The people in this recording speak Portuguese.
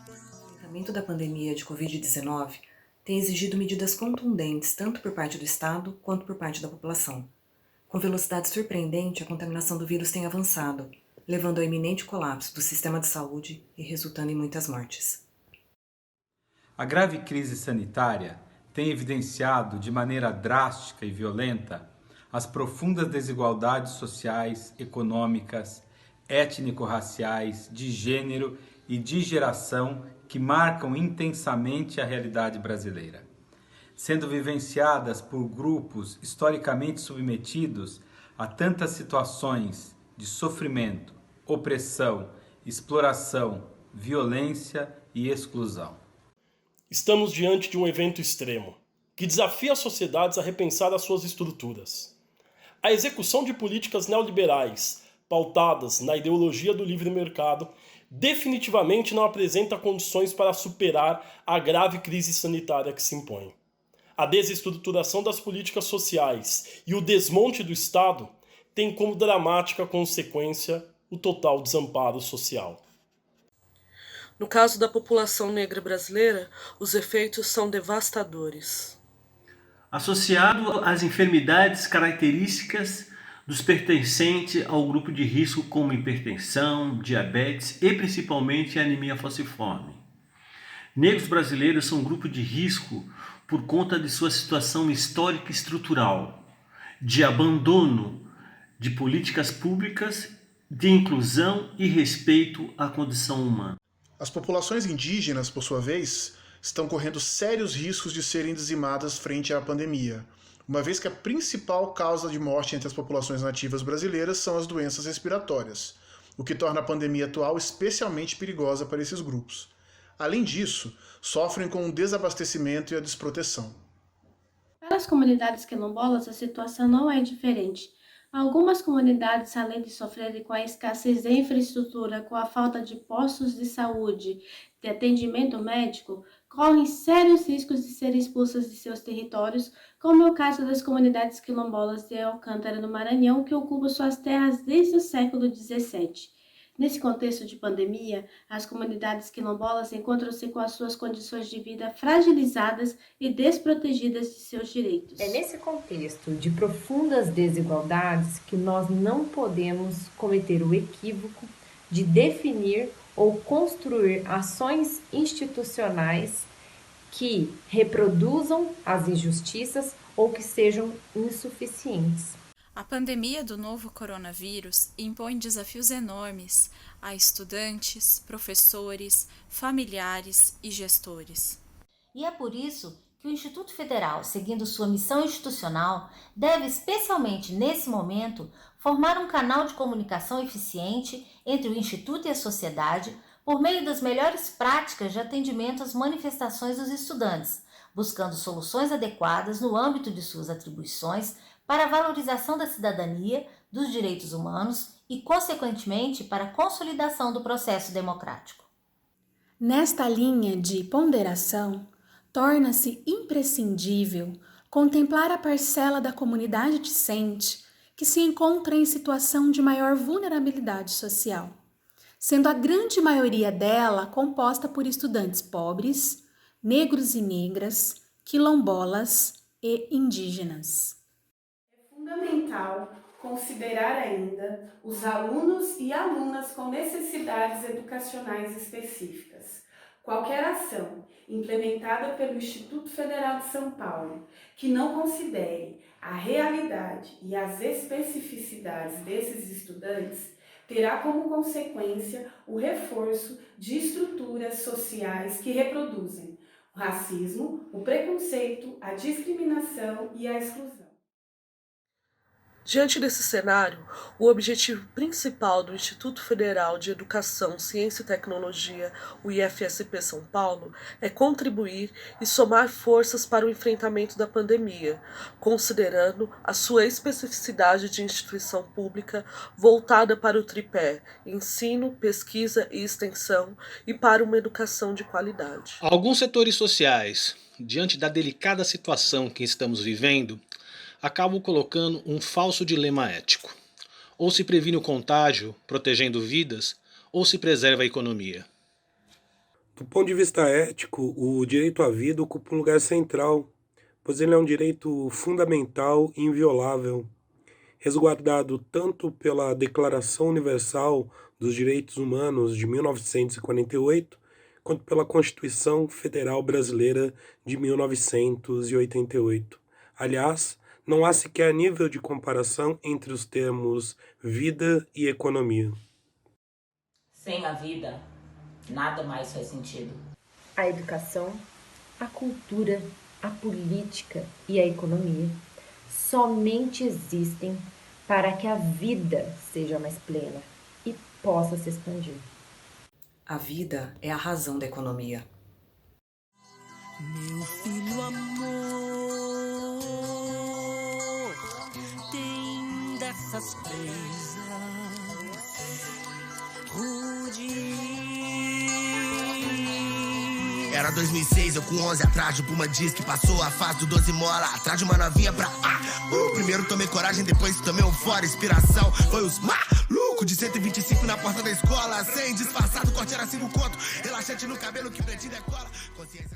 O enfrentamento da pandemia de Covid-19 tem exigido medidas contundentes tanto por parte do Estado quanto por parte da população. Com velocidade surpreendente, a contaminação do vírus tem avançado, levando ao iminente colapso do sistema de saúde e resultando em muitas mortes. A grave crise sanitária tem evidenciado de maneira drástica e violenta as profundas desigualdades sociais, econômicas, étnico-raciais, de gênero e de geração que marcam intensamente a realidade brasileira, sendo vivenciadas por grupos historicamente submetidos a tantas situações de sofrimento, opressão, exploração, violência e exclusão. Estamos diante de um evento extremo, que desafia as sociedades a repensar as suas estruturas. A execução de políticas neoliberais, pautadas na ideologia do livre mercado, definitivamente não apresenta condições para superar a grave crise sanitária que se impõe. A desestruturação das políticas sociais e o desmonte do Estado têm como dramática consequência o total desamparo social. No caso da população negra brasileira, os efeitos são devastadores. Associado às enfermidades características dos pertencentes ao grupo de risco como hipertensão, diabetes e principalmente a anemia falciforme. Negros brasileiros são um grupo de risco por conta de sua situação histórica e estrutural, de abandono de políticas públicas, de inclusão e respeito à condição humana. As populações indígenas, por sua vez, estão correndo sérios riscos de serem dizimadas frente à pandemia, uma vez que a principal causa de morte entre as populações nativas brasileiras são as doenças respiratórias, o que torna a pandemia atual especialmente perigosa para esses grupos. Além disso, sofrem com o desabastecimento e a desproteção. Para as comunidades quilombolas, a situação não é diferente. Algumas comunidades, além de sofrerem com a escassez de infraestrutura, com a falta de postos de saúde, de atendimento médico, correm sérios riscos de serem expulsas de seus territórios, como é o caso das comunidades quilombolas de Alcântara, no Maranhão, que ocupam suas terras desde o século XVII. Nesse contexto de pandemia, as comunidades quilombolas encontram-se com as suas condições de vida fragilizadas e desprotegidas de seus direitos. É nesse contexto de profundas desigualdades que nós não podemos cometer o equívoco de definir ou construir ações institucionais que reproduzam as injustiças ou que sejam insuficientes. A pandemia do novo coronavírus impõe desafios enormes a estudantes, professores, familiares e gestores. E é por isso que o Instituto Federal, seguindo sua missão institucional, deve, especialmente nesse momento, formar um canal de comunicação eficiente entre o Instituto e a sociedade por meio das melhores práticas de atendimento às manifestações dos estudantes, buscando soluções adequadas no âmbito de suas atribuições para a valorização da cidadania, dos direitos humanos e, consequentemente, para a consolidação do processo democrático. Nesta linha de ponderação, torna-se imprescindível contemplar a parcela da comunidade discente que se encontra em situação de maior vulnerabilidade social, sendo a grande maioria dela composta por estudantes pobres, negros e negras, quilombolas e indígenas. Fundamental considerar ainda os alunos e alunas com necessidades educacionais específicas. Qualquer ação implementada pelo Instituto Federal de São Paulo que não considere a realidade e as especificidades desses estudantes terá como consequência o reforço de estruturas sociais que reproduzem o racismo, o preconceito, a discriminação e a exclusão. Diante desse cenário, o objetivo principal do Instituto Federal de Educação, Ciência e Tecnologia, o IFSP São Paulo, é contribuir e somar forças para o enfrentamento da pandemia, considerando a sua especificidade de instituição pública voltada para o tripé ensino, pesquisa e extensão e para uma educação de qualidade. Alguns setores sociais, diante da delicada situação que estamos vivendo, acabam colocando um falso dilema ético. Ou se previne o contágio, protegendo vidas, ou se preserva a economia? Do ponto de vista ético, o direito à vida ocupa um lugar central, pois ele é um direito fundamental e inviolável, resguardado tanto pela Declaração Universal dos Direitos Humanos de 1948, quanto pela Constituição Federal Brasileira de 1988. Aliás, não há sequer nível de comparação entre os termos vida e economia. Sem a vida, nada mais faz sentido. A educação, a cultura, a política e a economia somente existem para que a vida seja mais plena e possa se expandir. A vida é a razão da economia. Meu filho amor, tem dessas presas rude. Era 2006, eu com 11 atrás de Puma Disc, passou a fase do 12 mola, atrás de uma novinha pra primeiro tomei coragem, depois tomei um fora, inspiração foi os malucos de 125 na porta da escola, sem disfarçado, corte era 5 conto, relaxante no cabelo que pretinho decola, consciência